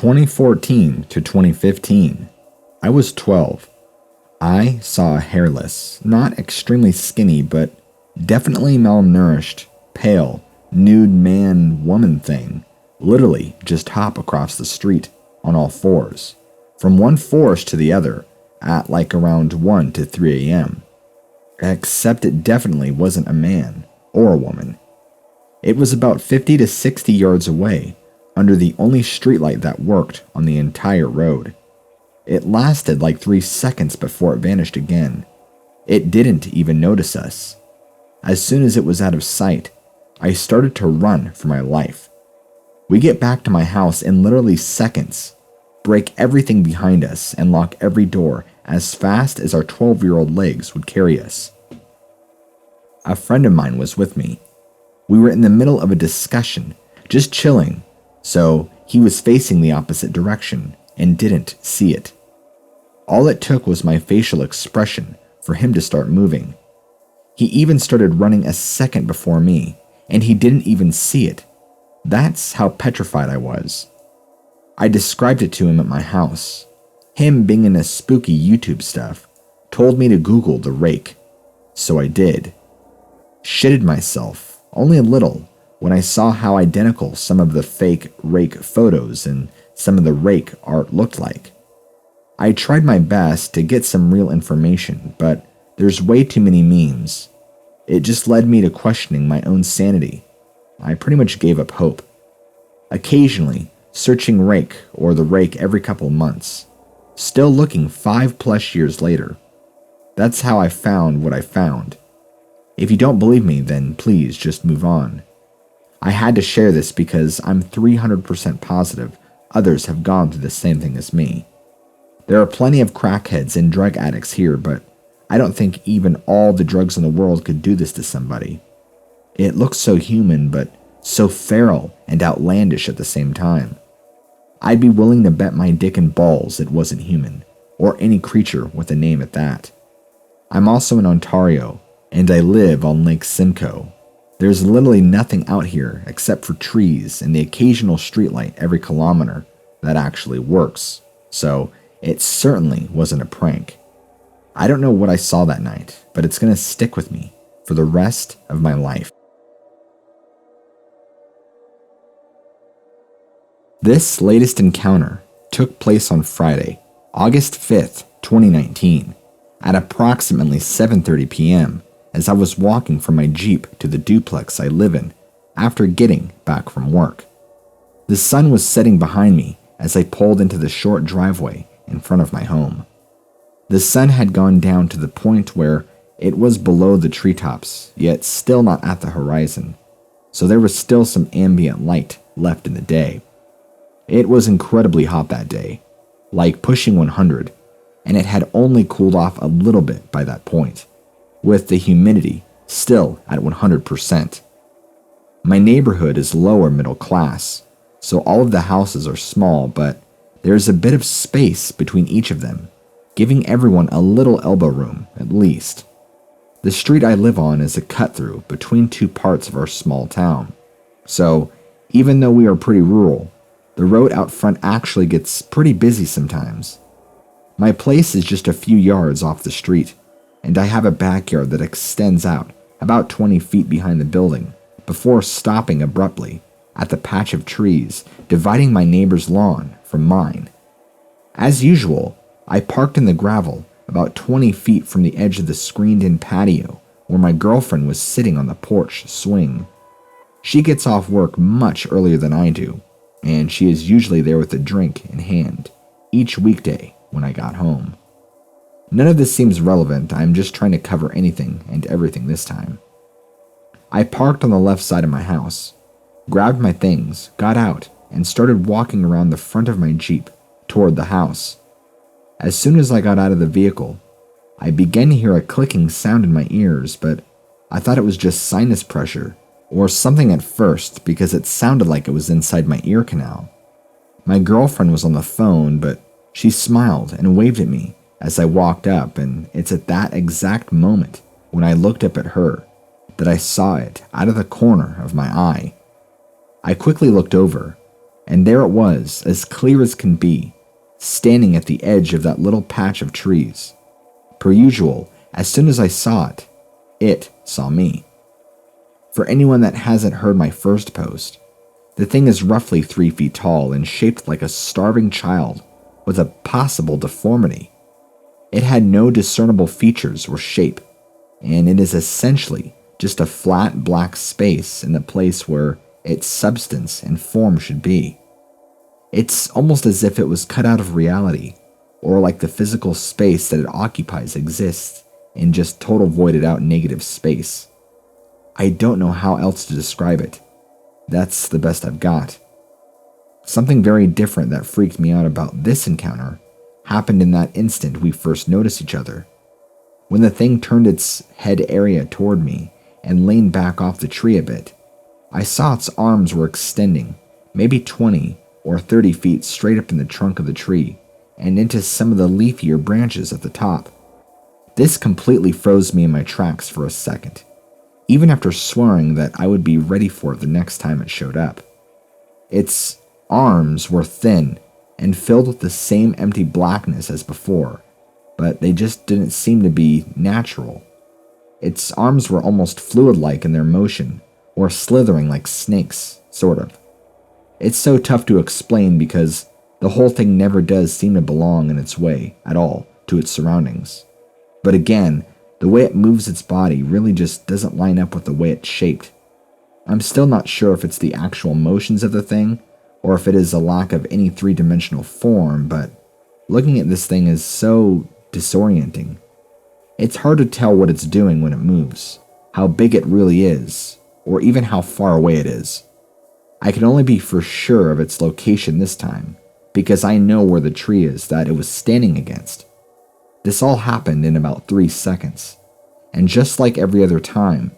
2014 to 2015. I was 12. I saw a hairless, not extremely skinny, but definitely malnourished, pale, nude man-woman thing literally just hop across the street on all fours, from one forest to the other at like around 1 to 3 a.m. Except it definitely wasn't a man or a woman. It was about 50 to 60 yards away, under the only streetlight that worked on the entire road. It lasted like 3 seconds before it vanished again. It didn't even notice us. As soon as it was out of sight, I started to run for my life. We get back to my house in literally seconds, break everything behind us, and lock every door as fast as our 12-year-old legs would carry us. A friend of mine was with me. We were in the middle of a discussion, just chilling, so he was facing the opposite direction and didn't see it. All it took was my facial expression for him to start moving. He even started running a second before me, and he didn't even see it. That's how petrified I was. I described it to him at my house. Him, being into spooky YouTube stuff, told me to Google the rake, so I did. Shitted myself, only a little, when I saw how identical some of the fake rake photos and some of the rake art looked like. I tried my best to get some real information, but there's way too many memes. It just led me to questioning my own sanity. I pretty much gave up hope. Occasionally, searching rake or the rake every couple months. Still looking 5+ years later. That's how I found what I found. If you don't believe me, then please just move on. I had to share this because I'm 300% positive others have gone through the same thing as me. There are plenty of crackheads and drug addicts here, but I don't think even all the drugs in the world could do this to somebody. It looks so human, but so feral and outlandish at the same time. I'd be willing to bet my dick and balls it wasn't human, or any creature with a name at that. I'm also in Ontario, and I live on Lake Simcoe. There's literally nothing out here except for trees and the occasional streetlight every kilometer that actually works, so it certainly wasn't a prank. I don't know what I saw that night, but it's going to stick with me for the rest of my life. This latest encounter took place on Friday, August 5th, 2019, at approximately 7:30 p.m. as I was walking from my Jeep to the duplex I live in after getting back from work. The sun was setting behind me as I pulled into the short driveway in front of my home. The sun had gone down to the point where it was below the treetops, yet still not at the horizon, so there was still some ambient light left in the day. It was incredibly hot that day, like pushing 100, and it had only cooled off a little bit by that point, with the humidity still at 100%. My neighborhood is lower middle class, so all of the houses are small, but there's a bit of space between each of them, giving everyone a little elbow room at least. The street I live on is a cut-through between two parts of our small town, so even though we are pretty rural, the road out front actually gets pretty busy sometimes. My place is just a few yards off the street, and I have a backyard that extends out about 20 feet behind the building before stopping abruptly at the patch of trees dividing my neighbor's lawn from mine. As usual, I parked in the gravel about 20 feet from the edge of the screened-in patio where my girlfriend was sitting on the porch swing. She gets off work much earlier than I do, and she is usually there with a drink in hand each weekday when I got home. None of this seems relevant. I'm just trying to cover anything and everything this time. I parked on the left side of my house, grabbed my things, got out, and started walking around the front of my Jeep toward the house. As soon as I got out of the vehicle, I began to hear a clicking sound in my ears, but I thought it was just sinus pressure or something at first because it sounded like it was inside my ear canal. My girlfriend was on the phone, but she smiled and waved at me as I walked up, and it's at that exact moment when I looked up at her that I saw it out of the corner of my eye. I quickly looked over, And there it was, as clear as can be, standing at the edge of that little patch of trees. Per usual, as soon as I saw it saw me. For anyone that hasn't heard my first post, the thing is roughly 3 feet tall and shaped like a starving child with a possible deformity. It had no discernible features or shape, and it is essentially just a flat black space in the place where its substance and form should be. It's almost as if it was cut out of reality, or like the physical space that it occupies exists in just total voided out negative space. I don't know how else to describe it. That's the best I've got. Something very different that freaked me out about this encounter happened in that instant we first noticed each other. When the thing turned its head area toward me and leaned back off the tree a bit, I saw its arms were extending, maybe 20 or 30 feet straight up in the trunk of the tree and into some of the leafier branches at the top. This completely froze me in my tracks for a second, even after swearing that I would be ready for it the next time it showed up. Its arms were thin and filled with the same empty blackness as before, but they just didn't seem to be natural. Its arms were almost fluid-like in their motion, or slithering like snakes, sort of. It's so tough to explain because the whole thing never does seem to belong in its way at all to its surroundings. But again, the way it moves its body really just doesn't line up with the way it's shaped. I'm still not sure if it's the actual motions of the thing, or if it is a lack of any three-dimensional form, but looking at this thing is so disorienting. It's hard to tell what it's doing when it moves, how big it really is, or even how far away it is. I can only be for sure of its location this time, because I know where the tree is that it was standing against. This all happened in about 3 seconds, and just like every other time,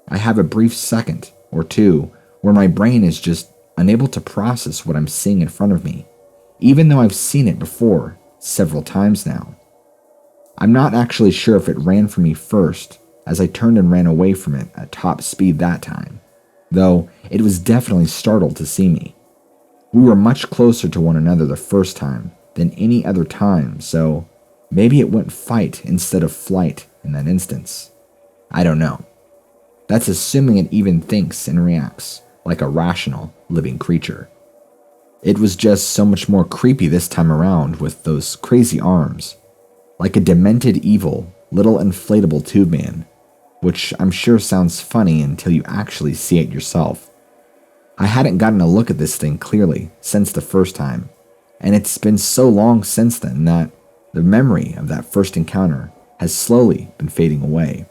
I have a brief second or two where my brain is just unable to process what I'm seeing in front of me, even though I've seen it before several times now. I'm not actually sure if it ran for me first, as I turned and ran away from it at top speed that time, though it was definitely startled to see me. We were much closer to one another the first time than any other time, so maybe it went fight instead of flight in that instance. I don't know. That's assuming it even thinks and reacts like a rational, living creature. It was just so much more creepy this time around with those crazy arms, like a demented evil little inflatable tube man, which I'm sure sounds funny until you actually see it yourself. I hadn't gotten a look at this thing clearly since the first time, and it's been so long since then that the memory of that first encounter has slowly been fading away.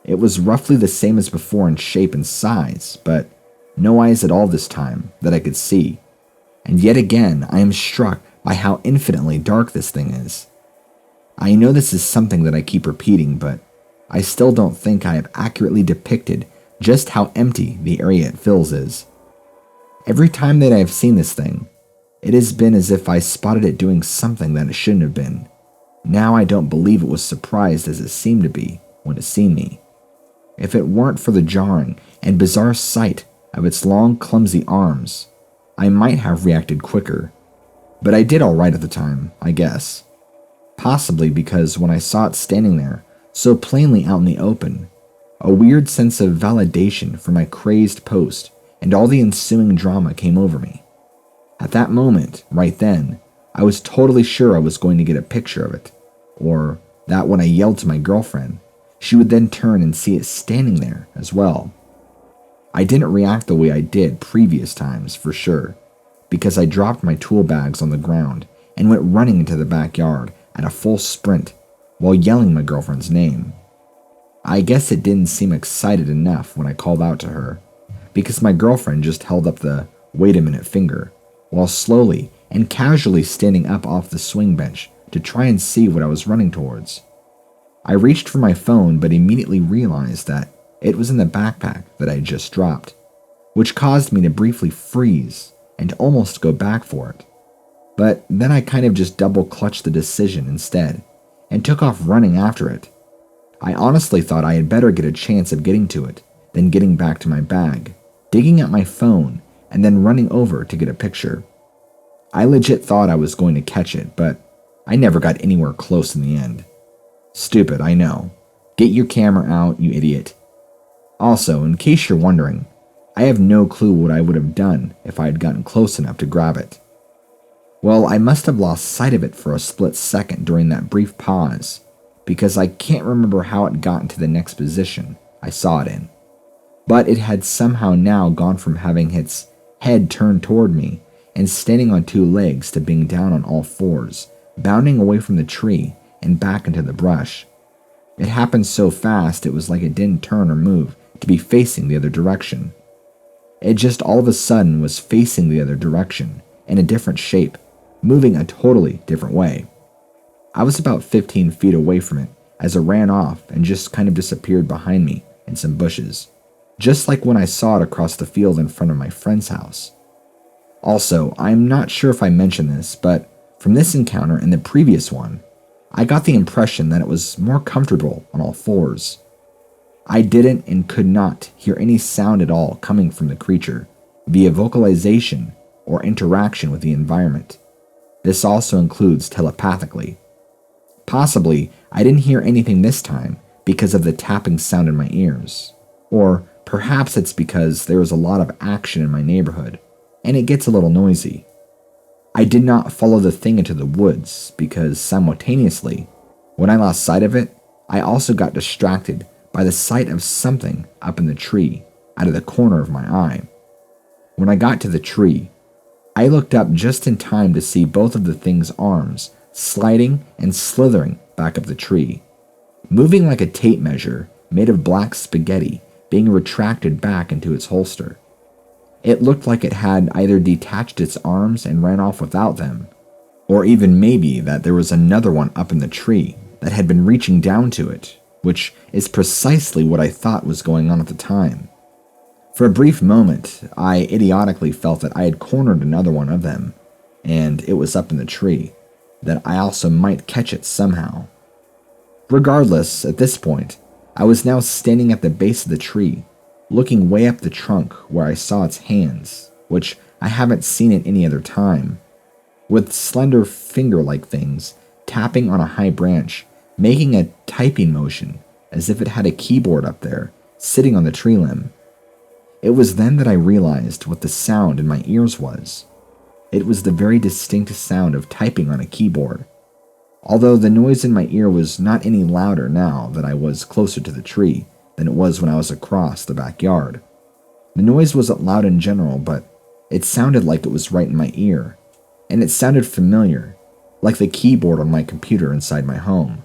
It was roughly the same as before in shape and size, but no eyes at all this time that I could see, and yet again I am struck by how infinitely dark this thing is. I know this is something that I keep repeating, but I still don't think I have accurately depicted just how empty the area it fills is. Every time that I have seen this thing, it has been as if I spotted it doing something that it shouldn't have been. Now I don't believe it was surprised as it seemed to be when it seen me. If it weren't for the jarring and bizarre sight of its long, clumsy arms, I might have reacted quicker. But I did alright at the time, I guess. Possibly because when I saw it standing there, so plainly out in the open, a weird sense of validation for my crazed post and all the ensuing drama came over me. At that moment, right then, I was totally sure I was going to get a picture of it, or that when I yelled to my girlfriend, she would then turn and see it standing there as well. I didn't react the way I did previous times, for sure, because I dropped my tool bags on the ground and went running into the backyard at a full sprint while yelling my girlfriend's name. I guess it didn't seem excited enough when I called out to her, because my girlfriend just held up the wait a minute finger, while slowly and casually standing up off the swing bench to try and see what I was running towards. I reached for my phone but immediately realized that it was in the backpack that I had just dropped, which caused me to briefly freeze and almost go back for it. But then I kind of just double-clutched the decision instead, and took off running after it. I honestly thought I had better get a chance of getting to it than getting back to my bag, digging at my phone, and then running over to get a picture. I legit thought I was going to catch it, but I never got anywhere close in the end. Stupid, I know. Get your camera out, you idiot. Also, in case you're wondering, I have no clue what I would have done if I had gotten close enough to grab it. Well, I must have lost sight of it for a split second during that brief pause, because I can't remember how it got into the next position I saw it in. But it had somehow now gone from having its head turned toward me and standing on two legs to being down on all fours, bounding away from the tree and back into the brush. It happened so fast it was like it didn't turn or move to be facing the other direction. It just all of a sudden was facing the other direction, in a different shape, moving a totally different way. I was about 15 feet away from it as it ran off and just kind of disappeared behind me in some bushes, just like when I saw it across the field in front of my friend's house. Also, I'm not sure if I mentioned this, but from this encounter and the previous one, I got the impression that it was more comfortable on all fours. I didn't and could not hear any sound at all coming from the creature, via vocalization or interaction with the environment. This also includes telepathically. Possibly, I didn't hear anything this time because of the tapping sound in my ears. Or perhaps it's because there is a lot of action in my neighborhood, and it gets a little noisy. I did not follow the thing into the woods because simultaneously, when I lost sight of it, I also got distracted by the sight of something up in the tree out of the corner of my eye. When I got to the tree, I looked up just in time to see both of the thing's arms sliding and slithering back up the tree, moving like a tape measure made of black spaghetti being retracted back into its holster. It looked like it had either detached its arms and ran off without them, or even maybe that there was another one up in the tree that had been reaching down to it, which is precisely what I thought was going on at the time. For a brief moment, I idiotically felt that I had cornered another one of them, and it was up in the tree, that I also might catch it somehow. Regardless, at this point, I was now standing at the base of the tree, looking way up the trunk where I saw its hands, which I haven't seen at any other time, with slender finger-like things tapping on a high branch, making a typing motion as if it had a keyboard up there, sitting on the tree limb. It was then that I realized what the sound in my ears was. It was the very distinct sound of typing on a keyboard, although the noise in my ear was not any louder now that I was closer to the tree than it was when I was across the backyard. The noise wasn't loud in general, but it sounded like it was right in my ear, and it sounded familiar, like the keyboard on my computer inside my home.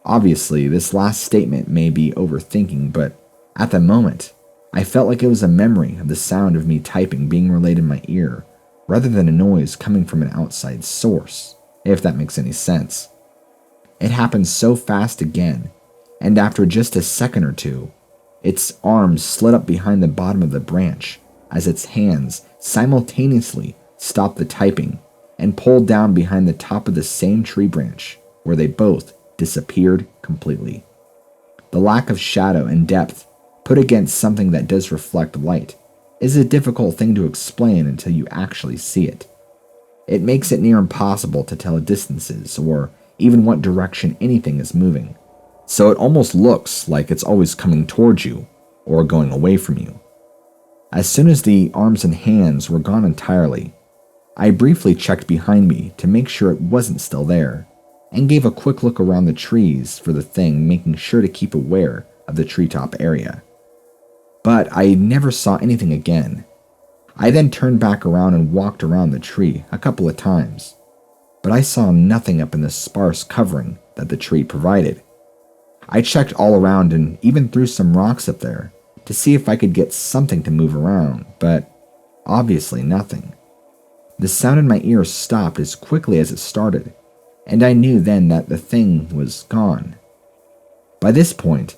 Obviously, this last statement may be overthinking, but at the moment, I felt like it was a memory of the sound of me typing being relayed in my ear, rather than a noise coming from an outside source, if that makes any sense. It happened so fast again, and after just a second or two, its arms slid up behind the bottom of the branch as its hands simultaneously stopped the typing and pulled down behind the top of the same tree branch, where they both disappeared completely. The lack of shadow and depth put against something that does reflect light is a difficult thing to explain until you actually see it. It makes it near impossible to tell distances or even what direction anything is moving, so it almost looks like it's always coming towards you or going away from you. As soon as the arms and hands were gone entirely, I briefly checked behind me to make sure it wasn't still there, and gave a quick look around the trees for the thing, making sure to keep aware of the treetop area. But I never saw anything again. I then turned back around and walked around the tree a couple of times, but I saw nothing up in the sparse covering that the tree provided. I checked all around and even threw some rocks up there to see if I could get something to move around, but obviously nothing. The sound in my ears stopped as quickly as it started, and I knew then that the thing was gone. By this point,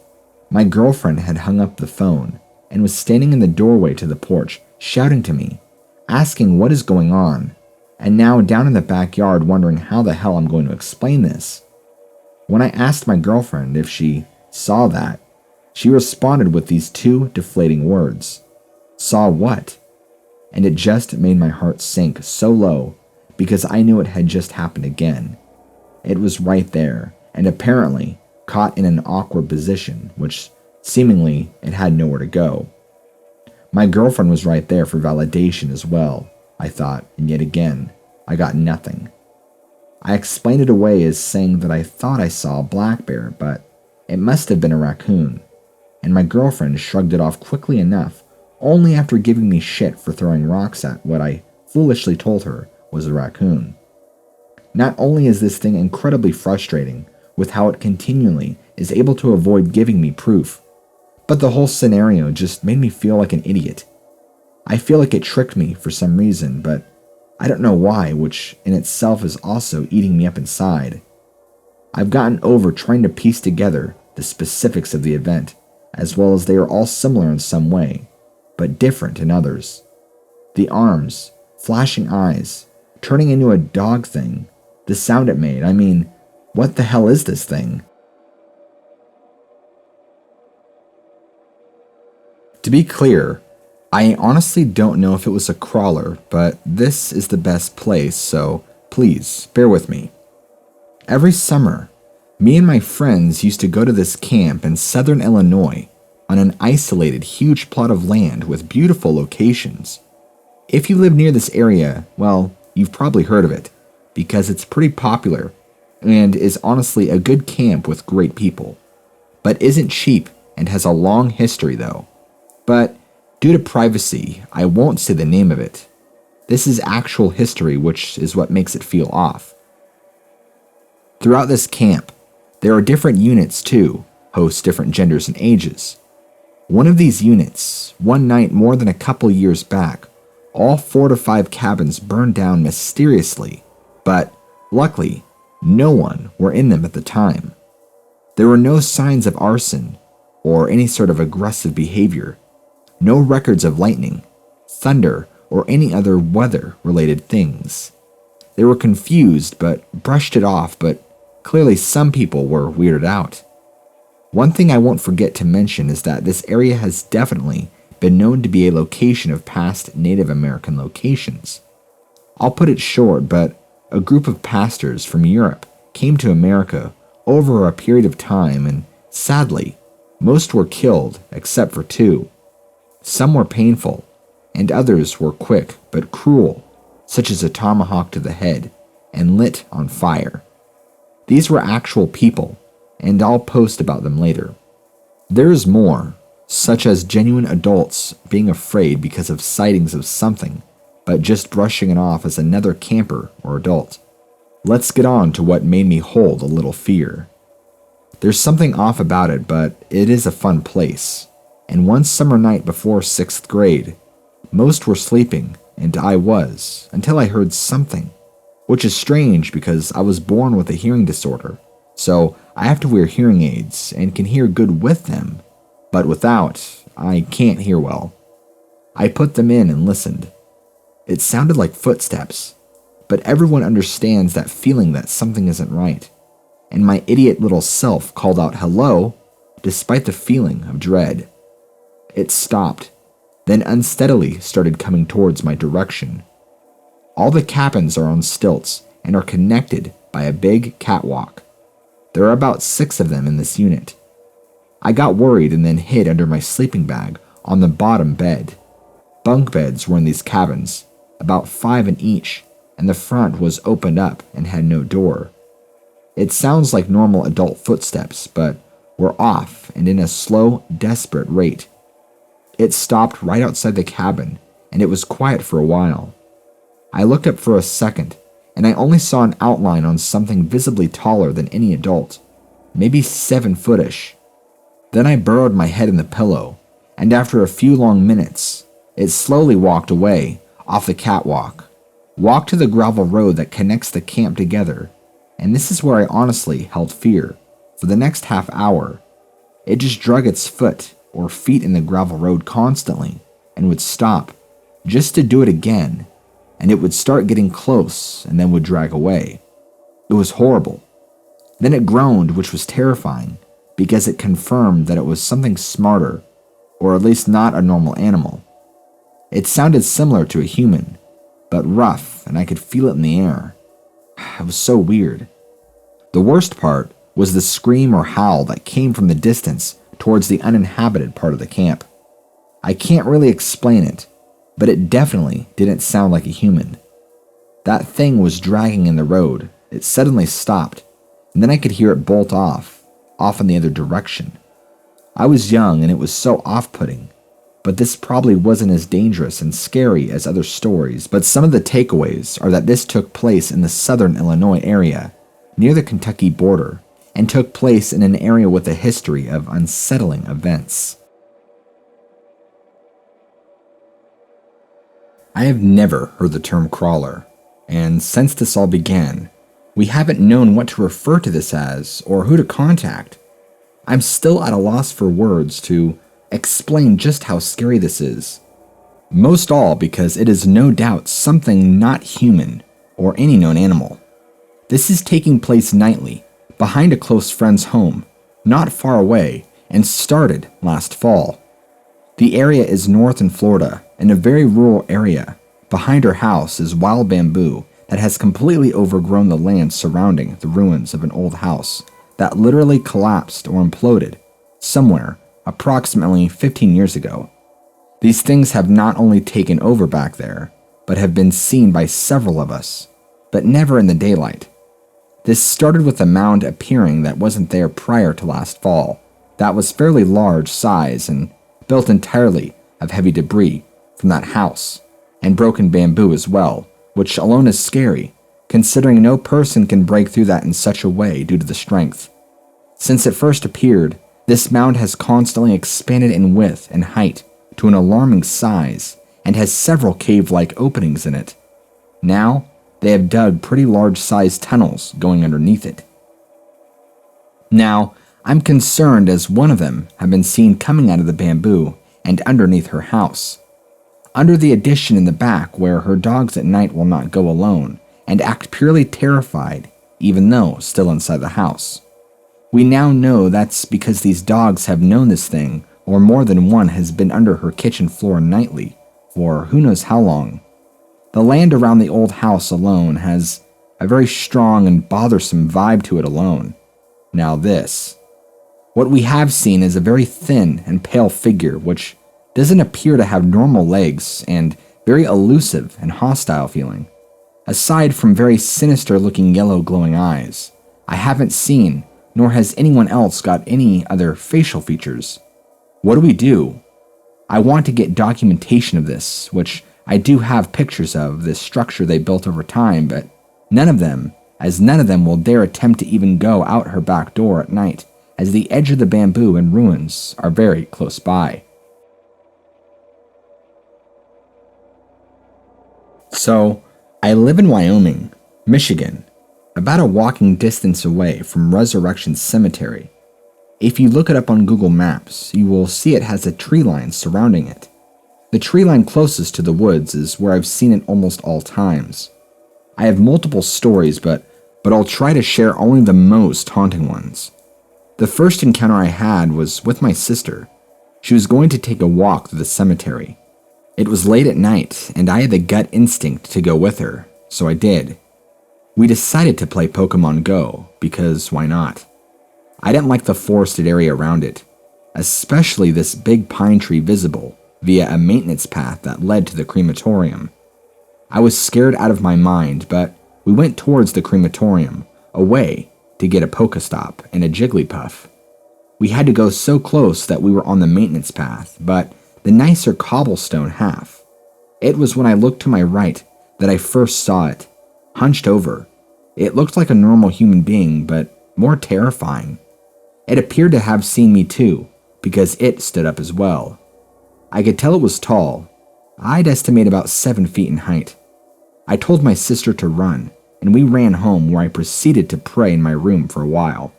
my girlfriend had hung up the phone and was standing in the doorway to the porch, shouting to me, asking what is going on, and now down in the backyard wondering how the hell I'm going to explain this. When I asked my girlfriend if she saw that, she responded with these two deflating words. Saw what? and it just made my heart sink so low because I knew it had just happened again. It was right there, and apparently caught in an awkward position, which seemingly it had nowhere to go. My girlfriend was right there for validation as well, I thought, and yet again, I got nothing. I explained it away as saying that I thought I saw a black bear, but it must have been a raccoon, and my girlfriend shrugged it off quickly enough, only after giving me shit for throwing rocks at what I foolishly told her was a raccoon. Not only is this thing incredibly frustrating with how it continually is able to avoid giving me proof, but the whole scenario just made me feel like an idiot. I feel like it tricked me for some reason, but I don't know why, which in itself is also eating me up inside. I've gotten over trying to piece together the specifics of the event, as well as they are all similar in some way, but different in others. The arms, flashing eyes, turning into a dog thing, the sound it made, I mean, what the hell is this thing? To be clear, I honestly don't know if it was a crawler, but this is the best place, so please bear with me. Every summer, me and my friends used to go to this camp in southern Illinois on an isolated huge plot of land with beautiful locations. If you live near this area, well, you've probably heard of it, because it's pretty popular and is honestly a good camp with great people, but isn't cheap and has a long history though. But due to privacy, I won't say the name of it. This is actual history, which is what makes it feel off. Throughout this camp, there are different units too, host different genders and ages. One of these units, one night more than a couple years back, all 4 to 5 cabins burned down mysteriously, but luckily, no one were in them at the time. There were no signs of arson or any sort of aggressive behavior, no records of lightning, thunder, or any other weather-related things. They were confused but brushed it off, but clearly some people were weirded out. One thing I won't forget to mention is that this area has definitely been known to be a location of past Native American locations. I'll put it short, but a group of pastors from Europe came to America over a period of time, and sadly, most were killed except for 2. Some were painful, and others were quick but cruel, such as a tomahawk to the head and lit on fire. These were actual people, and I'll post about them later. There is more, such as genuine adults being afraid because of sightings of something, but just brushing it off as another camper or adult. Let's get on to what made me hold a little fear. There's something off about it, but it is a fun place. And one summer night before 6th grade, most were sleeping, and I was, until I heard something, which is strange because I was born with a hearing disorder, so I have to wear hearing aids and can hear good with them, but without, I can't hear well. I put them in and listened. It sounded like footsteps, but everyone understands that feeling that something isn't right, and my idiot little self called out hello, despite the feeling of dread. It stopped, then unsteadily started coming towards my direction. All the cabins are on stilts and are connected by a big catwalk. There are about 6 of them in this unit. I got worried and then hid under my sleeping bag on the bottom bed. Bunk beds were in these cabins, about 5 in each, and the front was opened up and had no door. It sounds like normal adult footsteps, but were off and in a slow, desperate rate. It stopped right outside the cabin, and it was quiet for a while. I looked up for a second, and I only saw an outline on something visibly taller than any adult, maybe 7-foot-ish. Then I burrowed my head in the pillow, and after a few long minutes, it slowly walked away, off the catwalk, walked to the gravel road that connects the camp together, and this is where I honestly held fear. For the next half hour, it just drug its foot or feet in the gravel road constantly, and would stop, just to do it again, and it would start getting close and then would drag away. It was horrible. Then it groaned, which was terrifying, because it confirmed that it was something smarter, or at least not a normal animal. It sounded similar to a human, but rough, and I could feel it in the air. It was so weird. The worst part was the scream or howl that came from the distance towards the uninhabited part of the camp. I can't really explain it, but it definitely didn't sound like a human. That thing was dragging in the road. It suddenly stopped, and then I could hear it bolt off in the other direction. I was young and it was so off-putting, but this probably wasn't as dangerous and scary as other stories. But some of the takeaways are that this took place in the southern Illinois area, near the Kentucky border, and took place in an area with a history of unsettling events. I have never heard the term crawler, and since this all began, we haven't known what to refer to this as or who to contact. I'm still at a loss for words to explain just how scary this is. Most all because it is no doubt something not human or any known animal. This is taking place nightly, behind a close friend's home, not far away, and started last fall. The area is north in Florida, in a very rural area. Behind her house is wild bamboo that has completely overgrown the land surrounding the ruins of an old house that literally collapsed or imploded somewhere approximately 15 years ago. These things have not only taken over back there, but have been seen by several of us, but never in the daylight. This started with a mound appearing that wasn't there prior to last fall, that was fairly large size and built entirely of heavy debris from that house, and broken bamboo as well, which alone is scary, considering no person can break through that in such a way due to the strength. Since it first appeared, this mound has constantly expanded in width and height to an alarming size and has several cave-like openings in it. Now, they have dug pretty large-sized tunnels going underneath it. Now, I'm concerned as one of them have been seen coming out of the bamboo and underneath her house, under the addition in the back where her dogs at night will not go alone and act purely terrified even though still inside the house. We now know that's because these dogs have known this thing, or more than one has been under her kitchen floor nightly for who knows how long. The land around the old house alone has a very strong and bothersome vibe to it alone. Now this. What we have seen is a very thin and pale figure which doesn't appear to have normal legs and very elusive and hostile feeling. Aside from very sinister looking yellow glowing eyes, I haven't seen, nor has anyone else got any other facial features. What do? I want to get documentation of this, which I do have pictures of this structure they built over time, but none of them will dare attempt to even go out her back door at night, as the edge of the bamboo and ruins are very close by. So, I live in Wyoming, Michigan, about a walking distance away from Resurrection Cemetery. If you look it up on Google Maps, you will see it has a tree line surrounding it. The tree line closest to the woods is where I've seen it almost all times. I have multiple stories, but I'll try to share only the most haunting ones. The first encounter I had was with my sister. She was going to take a walk through the cemetery. It was late at night, and I had the gut instinct to go with her, so I did. We decided to play Pokemon Go, because why not? I didn't like the forested area around it, especially this big pine tree visible via a maintenance path that led to the crematorium. I was scared out of my mind, but we went towards the crematorium, away to get a Pokestop and a Jigglypuff. We had to go so close that we were on the maintenance path, but the nicer cobblestone half. It was when I looked to my right that I first saw it, hunched over. It looked like a normal human being, but more terrifying. It appeared to have seen me too, because it stood up as well. I could tell it was tall. I'd estimate about 7 feet in height. I told my sister to run, and we ran home where I proceeded to pray in my room for a while.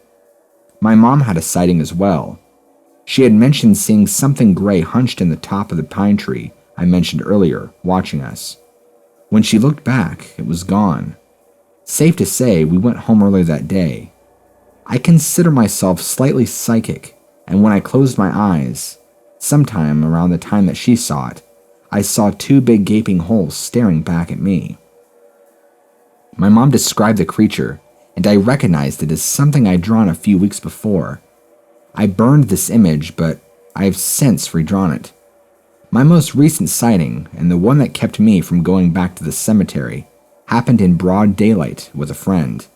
My mom had a sighting as well. She had mentioned seeing something gray hunched in the top of the pine tree I mentioned earlier, watching us. When she looked back, it was gone. Safe to say, we went home early that day. I consider myself slightly psychic, and when I closed my eyes, sometime around the time that she saw it, I saw two big gaping holes staring back at me. My mom described the creature, and I recognized it as something I'd drawn a few weeks before. I burned this image, but I have since redrawn it. My most recent sighting, and the one that kept me from going back to the cemetery, happened in broad daylight with a friend.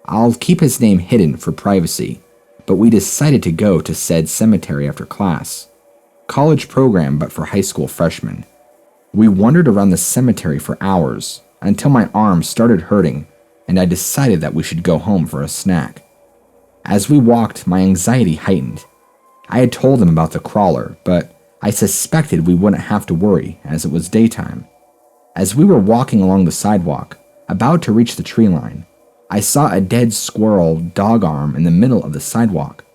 I'll keep his name hidden for privacy, but we decided to go to said cemetery after class. College program, but for high school freshmen. We wandered around the cemetery for hours until my arm started hurting and I decided that we should go home for a snack. As we walked, my anxiety heightened. I had told him about the crawler, but I suspected we wouldn't have to worry as it was daytime. As we were walking along the sidewalk, about to reach the tree line, I saw a dead squirrel dog arm in the middle of the sidewalk.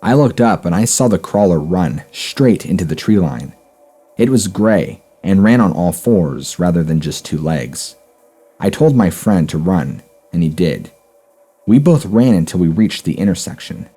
I looked up and I saw the crawler run straight into the tree line. It was gray and ran on all fours rather than just two legs. I told my friend to run, and he did. We both ran until we reached the intersection,